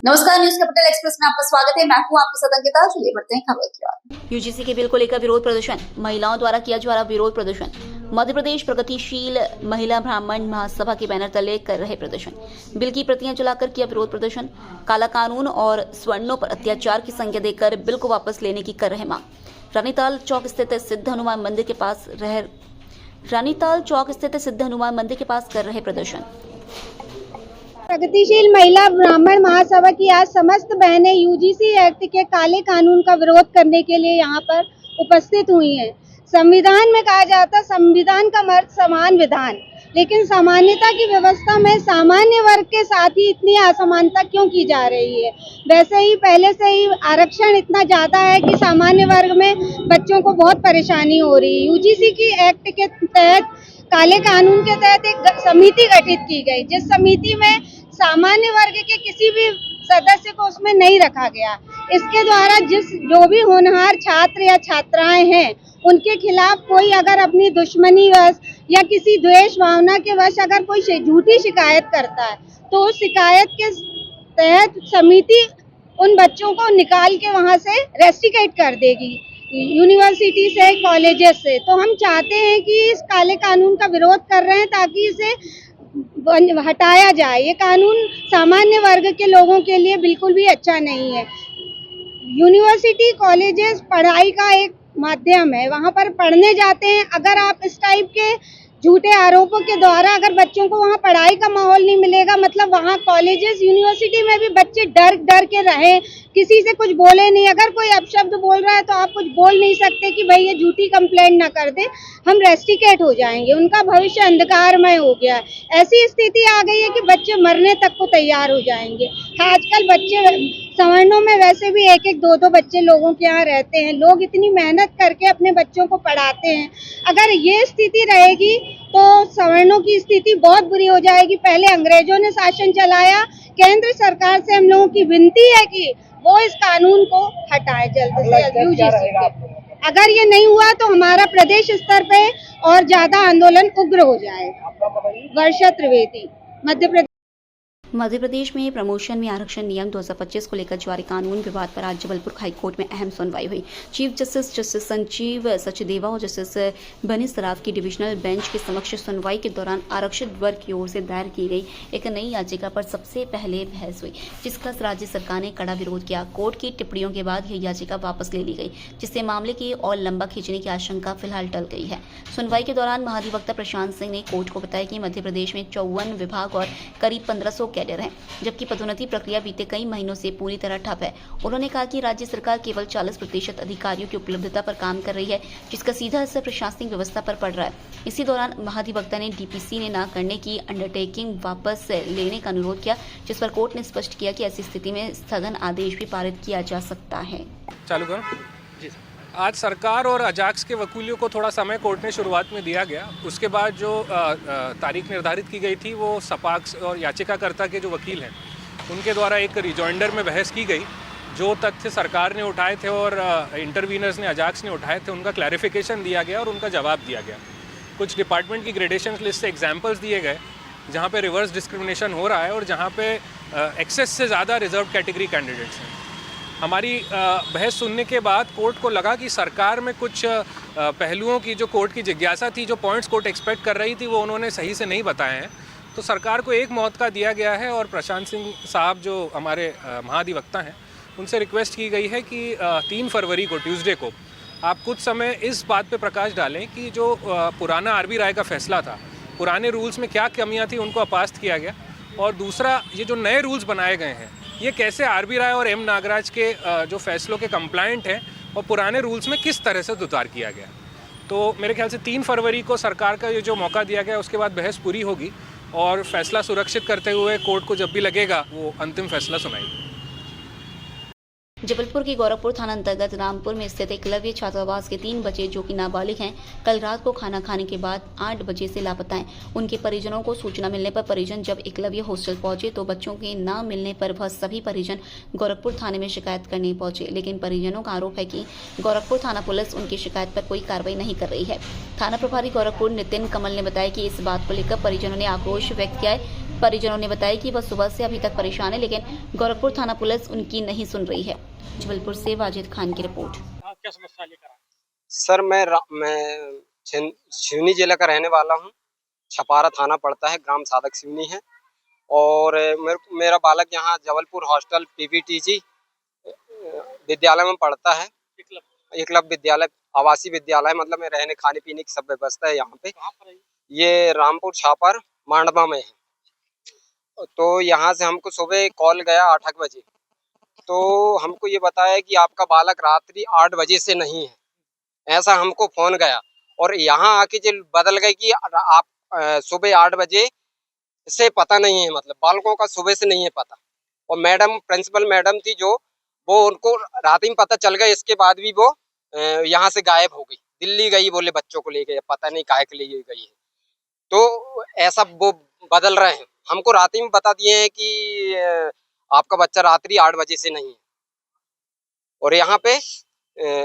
नमस्कार, news capital express में आपका स्वागत है। मैं हूं आपके साथ अंकिता। चलिए बढ़ते हैं खबर की ओर। यूजीसी के बिल को लेकर विरोध प्रदर्शन, महिलाओं द्वारा किया जा रहा विरोध प्रदर्शन। मध्य प्रदेश प्रगतिशील महिला ब्राह्मण महासभा के बैनर तले कर रहे प्रदर्शन। बिल की प्रतियां जलाकर किया विरोध प्रदर्शन। काला कानून और स्वर्णों पर अत्याचार की संज्ञा देकर बिल को वापस लेने की कर रहे मांग। रानीताल चौक स्थित सिद्ध हनुमान मंदिर के पास कर रहे प्रदर्शन। प्रगतिशील महिला ब्राह्मण महासभा की आज समस्त बहनें यूजीसी एक्ट के काले कानून का विरोध करने के लिए यहाँ पर उपस्थित हुई हैं। संविधान में कहा जाता है संविधान का मर्द समान विधान, लेकिन सामान्यता की व्यवस्था में सामान्य वर्ग के साथ ही इतनी असमानता क्यों की जा रही है। वैसे ही पहले से ही आरक्षण इतना ज़्यादा है कि सामान्य वर्ग में बच्चों को बहुत परेशानी हो रही है। यूजीसी की एक्ट के तहत काले कानून के तहत एक समिति गठित की गई, जिस समिति में सामान्य वर्ग के किसी भी सदस्य को उसमें नहीं रखा गया। इसके द्वारा जो भी होनहार छात्र या छात्राएं हैं उनके खिलाफ कोई अगर अपनी दुश्मनी वश या किसी द्वेष भावना के वश अगर कोई झूठी शिकायत करता है तो उस शिकायत के तहत समिति उन बच्चों को निकाल के वहां से रेस्टिकेट कर देगी, यूनिवर्सिटी से, कॉलेजेस से। तो हम चाहते हैं कि इस काले कानून का विरोध कर रहे हैं ताकि इसे हटाया जाए। ये कानून सामान्य वर्ग के लोगों के लिए बिल्कुल भी अच्छा नहीं है। यूनिवर्सिटी, कॉलेजेस पढ़ाई का एक माध्यम है, वहाँ पर पढ़ने जाते हैं। अगर आप इस टाइप के झूठे आरोपों के द्वारा अगर बच्चों को वहाँ पढ़ाई का माहौल नहीं मिलेगा, मतलब वहाँ कॉलेजेस, यूनिवर्सिटी में भी बच्चे डर के रहें, किसी से कुछ बोले नहीं। अगर कोई अपशब्द बोल रहा है तो आप कुछ बोल नहीं सकते कि भाई ये झूठी कंप्लेंट ना कर दे, हम रेस्टिकेट हो जाएंगे। उनका भविष्य अंधकारमय हो गया। ऐसी स्थिति आ गई है कि बच्चे मरने तक को तैयार हो जाएंगे। आजकल बच्चे सवर्णों में वैसे भी एक एक दो बच्चे लोगों के यहाँ रहते हैं। लोग इतनी मेहनत करके अपने बच्चों को पढ़ाते हैं। अगर ये स्थिति रहेगी तो सवर्णों की स्थिति बहुत बुरी हो जाएगी। पहले अंग्रेजों ने शासन चलाया। केंद्र सरकार से हम लोगों की विनती है कि वो इस कानून को हटाए जल्द से जल्द यूजीसी के। अगर ये नहीं हुआ तो हमारा प्रदेश स्तर पे और ज्यादा आंदोलन उग्र हो जाएगा। वर्षा त्रिवेदी, मध्य प्रदेश में प्रमोशन में आरक्षण नियम 2025 को लेकर जारी कानून विवाद पर आज जबलपुर हाईकोर्ट में अहम सुनवाई हुई। चीफ जस्टिस संजीव सचदेवा और जस्टिस बनी सराफ की डिविजनल बेंच के समक्ष सुनवाई के दौरान आरक्षित वर्ग की ओर से दायर की गई एक नई याचिका पर सबसे पहले बहस हुई, जिसका राज्य सरकार ने कड़ा विरोध किया। कोर्ट की टिप्पणियों के बाद यह याचिका वापस ले ली गई, जिससे मामले की और लंबा खींचने की आशंका फिलहाल टल गई है। सुनवाई के दौरान महाधिवक्ता प्रशांत सिंह ने कोर्ट को बताया कि मध्य प्रदेश में 54 विभाग और करीब 1500 कैडर हैं, जबकि पदोन्नति प्रक्रिया बीते कई महीनों से पूरी तरह ठप है। उन्होंने कहा कि राज्य सरकार केवल 40% अधिकारियों की उपलब्धता पर काम कर रही है, जिसका सीधा असर प्रशासनिक व्यवस्था पर पड़ रहा है। इसी दौरान महाधिवक्ता ने डीपीसी ने न करने की अंडरटेकिंग वापस लेने का अनुरोध किया, जिस पर कोर्ट ने स्पष्ट किया कि ऐसी स्थिति में स्थगन आदेश भी पारित किया जा सकता है। चालू करो जी। आज सरकार और अजाक्स के वकीलों को थोड़ा समय कोर्ट ने शुरुआत में दिया गया। उसके बाद जो तारीख निर्धारित की गई थी वो सपाक्ष और याचिकाकर्ता के जो वकील हैं उनके द्वारा एक रिजॉइंडर में बहस की गई। जो तथ्य सरकार ने उठाए थे और इंटरवीनर्स ने, अजाक्स ने उठाए थे, उनका क्लैरिफिकेशन दिया गया और उनका जवाब दिया गया। कुछ डिपार्टमेंट की ग्रेडेशन लिस्ट से एग्जाम्पल्स दिए गए जहाँ पे रिवर्स डिस्क्रिमिनेशन हो रहा है और जहाँ पे एक्सेस से ज़्यादा रिजर्व कैटेगरी कैंडिडेट्स हैं। हमारी बहस सुनने के बाद कोर्ट को लगा कि सरकार में कुछ पहलुओं की जो कोर्ट की जिज्ञासा थी, जो पॉइंट्स कोर्ट एक्सपेक्ट कर रही थी, वो उन्होंने सही से नहीं बताए हैं। तो सरकार को एक मौका दिया गया है और प्रशांत सिंह साहब जो हमारे महाधिवक्ता हैं उनसे रिक्वेस्ट की गई है कि 3 फरवरी को, ट्यूसडे को, आप कुछ समय इस बात पे प्रकाश डालें कि जो पुराना आरबी राय का फैसला था, पुराने रूल्स में क्या कमियाँ थी, उनको अपास्त किया गया। और दूसरा, ये जो नए रूल्स बनाए गए हैं ये कैसे आरबी राय और एम नागराज के जो फैसलों के कंप्लायंट हैं और पुराने रूल्स में किस तरह से सुधार किया गया। तो मेरे ख्याल से 3 फरवरी को सरकार का ये जो मौका दिया गया उसके बाद बहस पूरी होगी और फैसला सुरक्षित करते हुए कोर्ट को जब भी लगेगा वो अंतिम फैसला सुनाएगी। जबलपुर के गौरखपुर थाना अंतर्गत रामपुर में स्थित एकलव्य छात्रावास के 3 बच्चे जो कि नाबालिग हैं, कल रात को खाना खाने के बाद 8 बजे से लापता हैं। उनके परिजनों को सूचना मिलने पर परिजन जब एकलव्य हॉस्टल पहुंचे तो बच्चों के न मिलने पर वह सभी परिजन गोरखपुर थाने में शिकायत करने पहुंचे, लेकिन परिजनों का आरोप है कि गोरखपुर थाना पुलिस उनकी शिकायत पर कोई कार्रवाई नहीं कर रही है। थाना प्रभारी गोरखपुर नितिन कमल ने बताया कि इस बात को लेकर परिजनों ने आक्रोश व्यक्त किया है। परिजनों ने बताया कि वह सुबह से अभी तक परेशान है, लेकिन गोरखपुर थाना पुलिस उनकी नहीं सुन रही है। जबलपुर से वाजिद खान की रिपोर्ट। क्या समस्या लेकर आए? सर मैं सिवनी जिले का रहने वाला हूँ। छपारा थाना पड़ता है, ग्राम सादक सिवनी है। और मेरा बालक यहाँ जबलपुर हॉस्टल पीपीटीजी विद्यालय में पढ़ता है। एकलव्य विद्यालय, आवासीय विद्यालय, मतलब में रहने खाने पीने की सब व्यवस्था है यहाँ पे। कहाँ पर है? ये रामपुर छापर मांडवा में है। तो यहाँ से हमको सुबह कॉल गया 8 बजे, तो हमको ये बताया कि आपका बालक रात्रि 8 बजे से नहीं है, ऐसा हमको फोन गया। और यहाँ आके जो बदल गए कि आप सुबह 8 बजे से पता नहीं है, मतलब बालकों का सुबह से नहीं है पता। और मैडम, प्रिंसिपल मैडम थी जो, वो उनको रात में पता चल गया, इसके बाद भी वो यहाँ से गायब हो गई, दिल्ली गई, बोले बच्चों को लेके, पता नहीं काहे के लिए गई है। तो ऐसा वो बदल रहे हैं। हमको रात में बता दिए हैं कि आपका बच्चा रात्रि 8 बजे से नहीं है। और यहाँ पे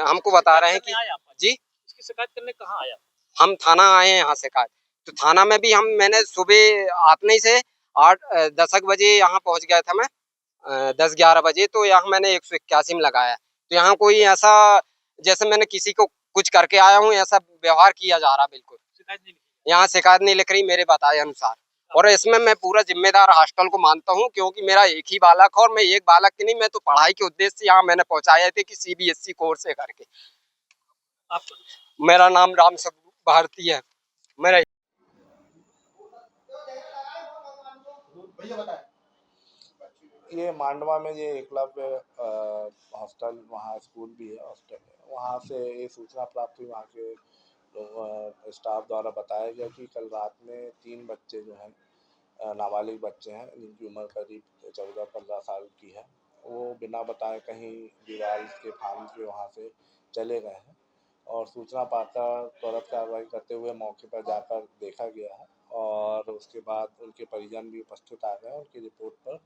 हमको बता रहे हैं कि जी, इसकी शिकायत करने कहाँ आया? हम थाना आए हैं यहाँ शिकायत। तो थाना में भी मैंने सुबह आते ही से 8-10 बजे यहाँ पहुँच गया था मैं, 10-11 बजे। तो यहाँ मैंने 181 में लगाया। तो यहाँ कोई ऐसा जैसे मैंने किसी को कुछ करके आया हूँ, ऐसा व्यवहार किया जा रहा। बिल्कुल शिकायत नहीं लिखी? यहाँ शिकायत नहीं लिख रही मेरे बताए अनुसार। और इसमें मैं पूरा जिम्मेदार हॉस्टल को मानता हूँ, क्योंकि मेरा एक ही बालक है। और मैं एक बालक की नहीं, मैं तो पढ़ाई के उद्देश्य से यहाँ मैंने पहुँचाया थे कि CBSE कोर्स से करके। मेरा नाम राम भारती है। मेरा ये मांडवा में ये एकलव्य हॉस्टल, वहाँ स्कूल भी है, हॉस्टल है। वहाँ से ये सूचना प्राप्त हुई, वहाँ के स्टाफ द्वारा बताया गया कि कल रात में 3 बच्चे जो हैं, नाबालिग बच्चे हैं, जिनकी उम्र करीब 14-15 साल की है, वो बिना बताए कहीं दीवार के फांद के वहाँ से चले गए हैं। और सूचना पाकर त्वरित कार्रवाई करते हुए मौके पर जाकर देखा गया है। और उसके बाद उनके परिजन भी उपस्थित आ गए। उनकी रिपोर्ट पर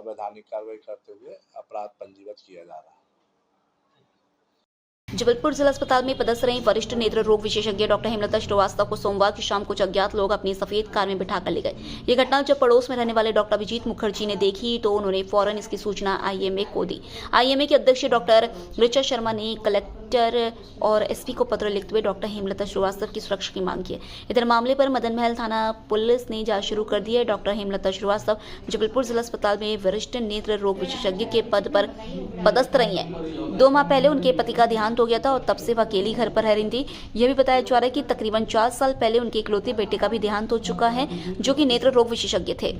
वैधानिक कार्रवाई करते हुए अपराध पंजीबद्ध किया जा रहा है। जबलपुर जिला अस्पताल में पदस्थ रही वरिष्ठ नेत्र रोग विशेषज्ञ डॉक्टर हेमलता श्रीवास्तव को सोमवार की शाम कुछ अज्ञात लोग अपनी सफेद कार में बिठाकर ले गए। ये घटना जब पड़ोस में रहने वाले डॉक्टर अभिजीत मुखर्जी ने देखी तो उन्होंने फौरन इसकी सूचना IMA को दी। IMA के अध्यक्ष डॉक्टर ऋचा शर्मा ने कलेक्टर और SP को पत्र लिखते हुए डॉक्टर हेमलता श्रीवास्तव की सुरक्षा की मांग की है। इधर मामले पर मदन महल थाना पुलिस ने जांच शुरू कर दी है। डॉक्टर हेमलता श्रीवास्तव जबलपुर जिला अस्पताल में वरिष्ठ नेत्र रोग विशेषज्ञ के पद पर पदस्थ रही है। 2 माह पहले उनके पति का देहांत हो गया था और तब से वह अकेली घर पर रह रही थी। यह भी बताया जा रहा है कि तकरीबन 4 साल पहले उनके इकलौते बेटे का भी देहांत हो चुका है, जो कि नेत्र रोग विशेषज्ञ थे।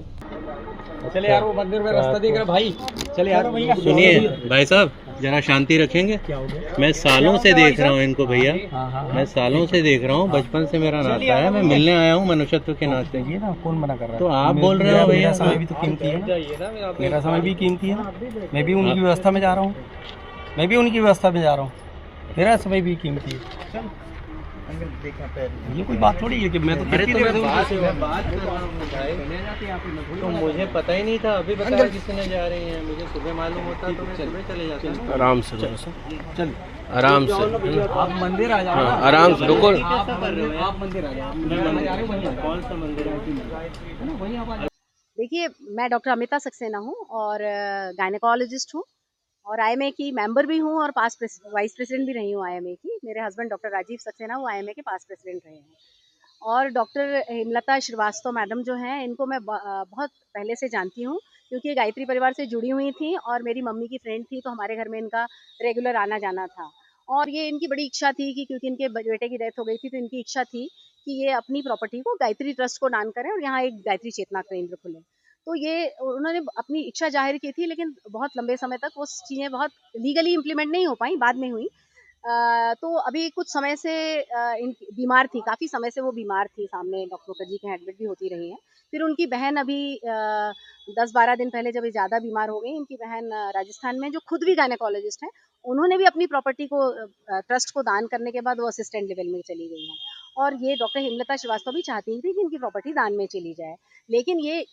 चले यार, वो मंदिर में रास्ता दिख रहा भाई, चले यार। सुनिए भाई साहब, जरा शांति रखेंगे। मैं सालों से देख रहा हूँ इनको भैया, मैं सालों से देख रहा हूँ, बचपन से मेरा नाता है। मैं मिलने आया हूँ मनुष्यत्व के नाते। ये ना कौन मना कर रहा है? तो आप बोल रहे हो भैया, समय भी तो कीमती है ना, मेरा समय भी कीमती है ना। मैं भी उनकी व्यवस्था में जा रहा हूँ, मेरा समय भी कीमती है। ये कोई बात थोड़ी है कि मैं तो बात कर रहा हूँ भाई, तो मुझे पता ही नहीं था। अभी बताया किसी ने जा रही है, मुझे सुबह मालूम होता तो मैं सुबह चले जाता। आराम से चल, आराम से। आप मंदिर आ जाओ, आराम से रुको। आप मंदिर आ जाओ। कौन सा मंदिर है? देखिए, मैं डॉक्टर अमिता सक्सेना हूँ और गायनेकोलॉजिस्ट हूँ और IMA की मेंबर भी हूँ और पास्ट वाइस प्रेसिडेंट भी रही हूँ IMA की। मेरे हस्बैंड डॉक्टर राजीव सक्सेना, वो IMA के पास्ट प्रेसिडेंट रहे हैं। और डॉक्टर हेमलता श्रीवास्तव मैडम जो हैं, इनको मैं बहुत पहले से जानती हूँ, क्योंकि गायत्री परिवार से जुड़ी हुई थी और मेरी मम्मी की फ्रेंड थी, तो हमारे घर में इनका रेगुलर आना जाना था। और ये इनकी बड़ी इच्छा थी कि क्योंकि इनके बेटे की डेथ हो गई थी, तो इनकी इच्छा थी कि ये अपनी प्रॉपर्टी को गायत्री ट्रस्ट को दान करें और यहाँ एक गायत्री चेतना केंद्र खुले। तो ये उन्होंने अपनी इच्छा जाहिर की थी, लेकिन बहुत लंबे समय तक वो चीज़ें बहुत लीगली इम्प्लीमेंट नहीं हो पाई, बाद में हुई। तो अभी कुछ समय से बीमार थी, काफ़ी समय से वो बीमार थी, सामने डॉक्टर मुखर्जी के एडमिट भी होती रही हैं। फिर उनकी बहन अभी 10-12 दिन पहले जब ज़्यादा बीमार हो गई, इनकी बहन राजस्थान में जो खुद भी गायनेकोलॉजिस्ट हैं, उन्होंने भी अपनी प्रॉपर्टी को ट्रस्ट को दान करने के बाद वो असिस्टेंट लेवल में चली गई हैं। और ये डॉक्टर हेमलता श्रीवास्तव भी चाहती थी कि इनकी प्रॉपर्टी दान में चली जाए, लेकिन ये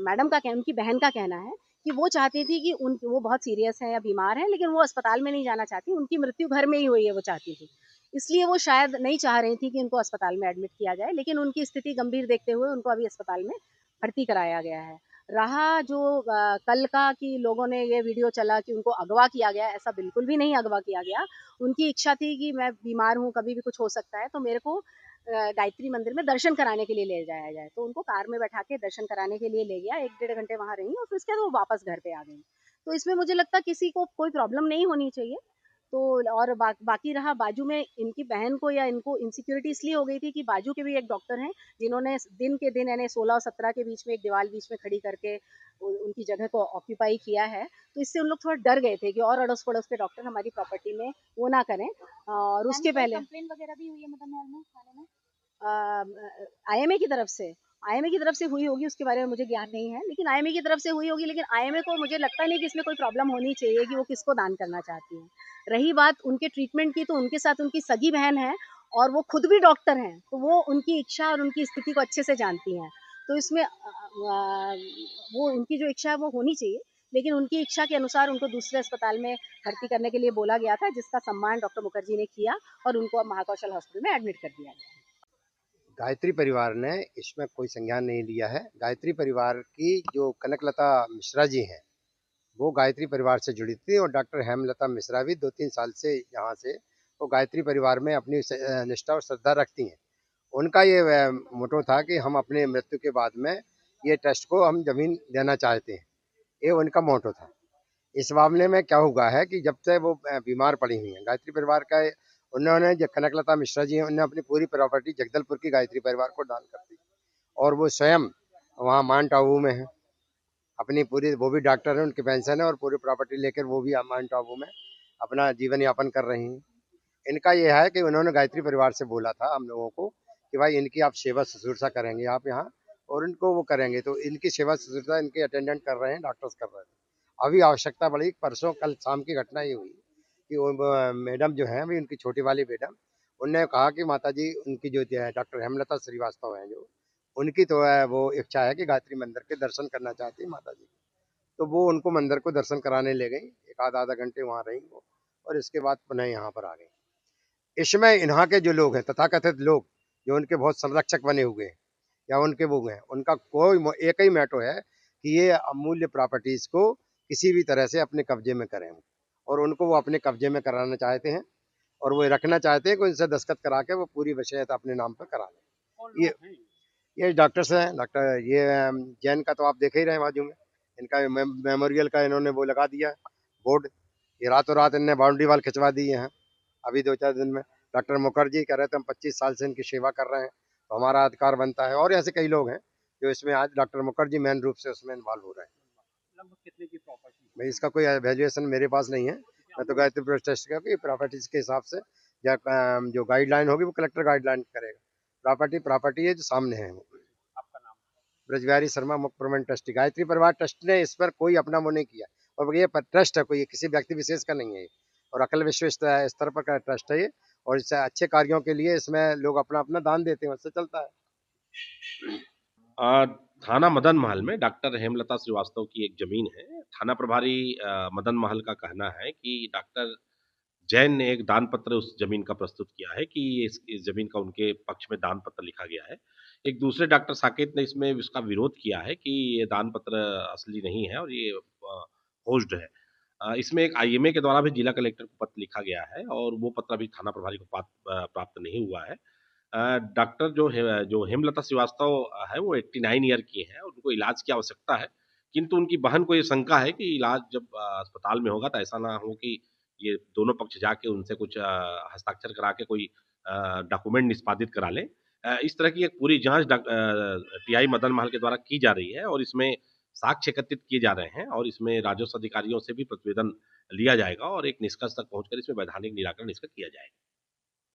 मैडम का उनकी बहन का कहना है कि वो चाहती थी कि वो बहुत सीरियस है या बीमार है, लेकिन वो अस्पताल में नहीं जाना चाहती, उनकी मृत्यु घर में ही हुई है, वो चाहती थी। इसलिए वो शायद नहीं चाह रही थी कि उनको अस्पताल में एडमिट किया जाए, लेकिन उनकी स्थिति गंभीर देखते हुए उनको अभी अस्पताल में भर्ती कराया गया है। रहा जो कल का कि लोगों ने ये वीडियो चला कि उनको अगवा किया गया, ऐसा बिल्कुल भी नहीं अगवा किया गया। उनकी इच्छा थी कि मैं बीमार हूँ, कभी भी कुछ हो सकता है, तो मेरे को गायत्री मंदिर में दर्शन कराने के लिए ले जाया जाए। तो उनको कार में बैठा के दर्शन कराने के लिए ले गया, 1 डेढ़ घंटे वहाँ रही और फिर उसके बाद वो वापस घर पे आ गई। तो इसमें मुझे लगता है किसी को कोई प्रॉब्लम नहीं होनी चाहिए। तो और बाकी रहा बाजू में इनकी बहन को या इनको इनसिक्योरिटी इसलिए हो गई थी कि बाजू के भी एक डॉक्टर हैं जिन्होंने दिन के दिन यानी 16 और 17 के बीच में एक दीवार बीच में खड़ी करके उनकी जगह को ऑक्यूपाई किया है। तो इससे उन लोग थोड़ा डर गए थे कि और अड़ोस पड़ोस के डॉक्टर हमारी प्रॉपर्टी में वो ना करें। और उसके पहले कंप्लेन वगैरह भी हुई है मदन महल में थाने में? आईएमए की तरफ से आईएमए की तरफ से हुई होगी, उसके बारे में मुझे ज्ञान नहीं है, लेकिन आईएमए की तरफ से हुई होगी। लेकिन आईएमए को मुझे लगता नहीं कि इसमें कोई प्रॉब्लम होनी चाहिए कि वो किसको दान करना चाहती है। रही बात उनके ट्रीटमेंट की, तो उनके साथ उनकी सगी बहन है और वो खुद भी डॉक्टर हैं, तो वो उनकी इच्छा और उनकी स्थिति को अच्छे से जानती हैं। तो इसमें वो उनकी जो इच्छा है वो होनी चाहिए, लेकिन उनकी इच्छा के अनुसार उनको दूसरे अस्पताल में भर्ती करने के लिए बोला गया था, जिसका सम्मान डॉक्टर मुखर्जी ने किया और उनको अब महाकौशल हॉस्पिटल में एडमिट कर दिया गया। गायत्री परिवार ने इसमें कोई संज्ञान नहीं लिया है। गायत्री परिवार की जो कनकलता मिश्रा जी हैं, वो गायत्री परिवार से जुड़ी थी और डॉक्टर हेमलता मिश्रा भी 2-3 साल से यहाँ से वो गायत्री परिवार में अपनी निष्ठा और श्रद्धा रखती हैं। उनका ये मोटो था कि हम अपने मृत्यु के बाद में ये ट्रस्ट को हम जमीन देना चाहते हैं, ये उनका मोटो था। इस मामले में क्या हुआ है कि जब से वो बीमार पड़ी हुई हैं, गायत्री परिवार का उन्होंने जो कनकलता मिश्रा जी हैं, उन्होंने अपनी पूरी प्रॉपर्टी जगदलपुर की गायत्री परिवार को दान कर दी और वो स्वयं वहाँ माउंट आबू में है। अपनी पूरी, वो भी डॉक्टर हैं, उनकी पेंशन है और पूरी प्रॉपर्टी लेकर वो भी माउंट आबू में अपना जीवन यापन कर रही हैं। इनका यह है कि उन्होंने गायत्री परिवार से बोला था हम लोगों को कि भाई इनकी आप सेवा शुश्रूषा करेंगे आप यहाँ और इनको वो करेंगे, तो इनकी सेवा शुश्रूषा इनके अटेंडेंट कर रहे हैं, डॉक्टर्स कर रहे थे। अभी आवश्यकता पड़ी, परसों कल शाम की घटना ये हुई कि वो मैडम जो है अभी उनकी छोटी वाली मैडम, उनने कहा कि माता जी उनकी जो डॉक्टर हेमलता श्रीवास्तव हैं जो उनकी तो है वो इच्छा है कि गायत्री मंदिर के दर्शन करना चाहती है माता जी, तो वो उनको मंदिर को दर्शन कराने ले गई। एक आधा घंटे वहाँ रही वो और इसके बाद पुनः यहाँ पर आ गई। इसमें यहाँ के जो लोग हैं, तथाकथित लोग जो उनके बहुत संरक्षक बने हुए हैं या उनके वो हैं, उनका कोई एक ही मैटो है कि ये अमूल्य प्रॉपर्टीज को किसी भी तरह से अपने कब्जे में करें और उनको वो अपने कब्जे में कराना चाहते हैं और वो रखना चाहते हैं कि उनसे दस्तखत करा के वो पूरी वसीयत अपने नाम पर करा लें। ये डॉक्टर्स हैं, डॉक्टर ये जैन का तो आप देख ही रहे हैं बाजू में, इनका मेमोरियल का इन्होंने वो लगा दिया बोर्ड। ये रातों रात इन्होंने बाउंड्री वाल खिंचवा दी है अभी 2-4 दिन में। डॉक्टर मुखर्जी कह रहे थे हम 25 साल से इनकी सेवा कर रहे हैं तो हमारा अधिकार बनता है, और ऐसे कई लोग हैं जो इसमें आज डॉक्टर मुखर्जी मेन रूप से उसमें इन्वॉल्व हो रहे हैं। लगभग कितने की प्रॉपर्टी? भाई इसका कोई वैल्यूएशन मेरे पास नहीं है, मैं तो गायत्री ट्रस्ट का कि प्रॉपर्टीज के हिसाब से या जो गाइडलाइन होगी वो कलेक्टर गाइडलाइन करेगा। प्रॉपर्टी है जो सामने है। आपका नाम? ब्रजबिहारी शर्मा, मुख्य प्रबंध ट्रस्टी। गायत्री परिवार ट्रस्ट ने इस पर कोई अपना वो नहीं किया और ये ट्रस्ट है, कोई किसी व्यक्ति विशेष का नहीं है और अकल विश्व स्तर पर का ट्रस्ट है ये, और इससे अच्छे कार्यों के लिए इसमें लोग अपना अपना दान देते हैं, उससे चलता है। थाना मदन महल में डॉक्टर हेमलता श्रीवास्तव की एक जमीन है। थाना प्रभारी मदन महल का कहना है कि डॉक्टर जैन ने एक दान पत्र उस जमीन का प्रस्तुत किया है कि इस जमीन का उनके पक्ष में दान पत्र लिखा गया है। एक दूसरे डॉक्टर साकेत ने इसमें उसका विरोध किया है कि ये दान पत्र असली नहीं है और ये होस्ड है। इसमें एक आईएमए के द्वारा भी जिला कलेक्टर को पत्र लिखा गया है और वो पत्र अभी थाना प्रभारी को प्राप्त नहीं हुआ है। डॉक्टर जो हेमलता श्रीवास्तव है वो 89 ईयर की हैं, उनको इलाज की आवश्यकता है, किंतु उनकी बहन को ये शंका है कि इलाज जब अस्पताल में होगा तो ऐसा ना हो कि ये दोनों पक्ष जाके उनसे कुछ हस्ताक्षर करा के कोई डॉक्यूमेंट निष्पादित करा लें। इस तरह की एक पूरी जांच टीआई मदन महल के द्वारा की जा रही है और इसमें साक्ष्य एकत्रित किए जा रहे हैं और इसमें राजस्व अधिकारियों से भी प्रतिवेदन लिया जाएगा और एक निष्कर्ष तक पहुंचकर इसमें वैधानिक निराकरण इसका किया जाएगा।